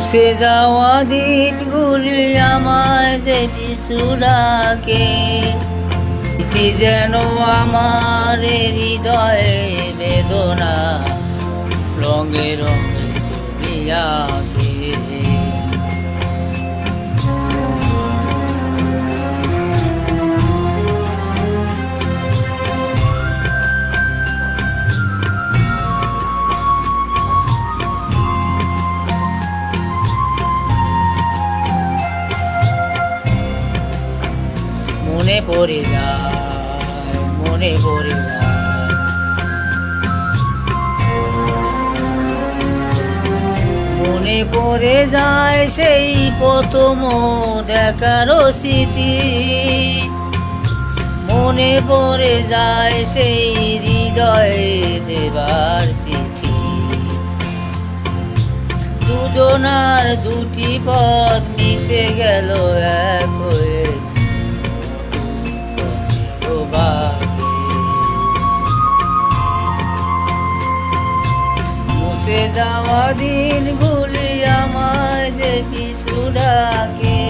মুছে যাওয়া দিনগুলি আমায় যে পিছু ডাকে, স্মৃতি যেন আমার হৃদয়ে বেদনা রঙে রঙে ছবি আঁকে। মনে পড়ে যায়, মনে পড়ে যায়, মনে পড়ে যায় সেই প্রথম দেখার স্মৃতি, মনে পড়ে যায় সেই হৃদয়ে দেবার চিঠি। দুজনার দুটি পথ মিশে গেল এক হয়ে, মুছে যাওয়া দিনগুলি আমায় যে পিছু ডাকে,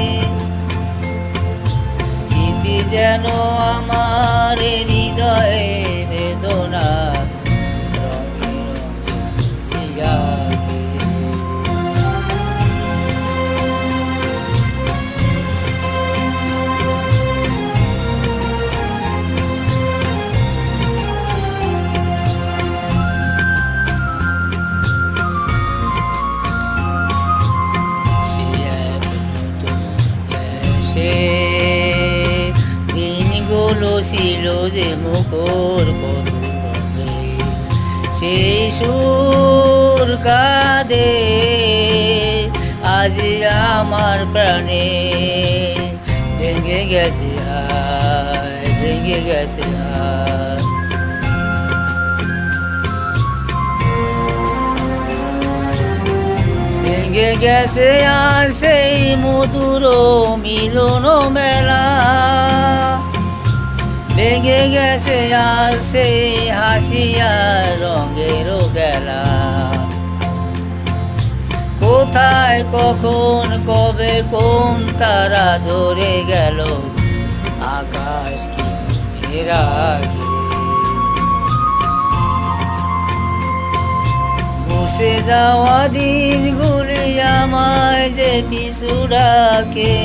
স্মৃতি যেন আমার হৃদয়ে বেদনা রঙে রঙে ছবি আঁকে। দিনগুলো ছিল যে মুখর পদে, সেই সুর কাঁদে আজ আমার প্রাণে, ভেঙে গেছে হায়, ভেঙে গেছে হায়। ভেঙে গেছে আর সেই মধুর মিলন মেলা, ভেঙে গেছে আর সেই হাসি আর রঙের খেলা। কোথায় কখন কবে কোন তারা ধরে গেল, আকাশ কি রাখে। মুছে যাওয়া দিনগুলি আমায় যে পিছু ডাকে,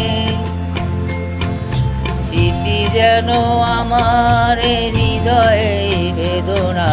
স্মৃতি যেন আমার হৃদয়ে বেদনা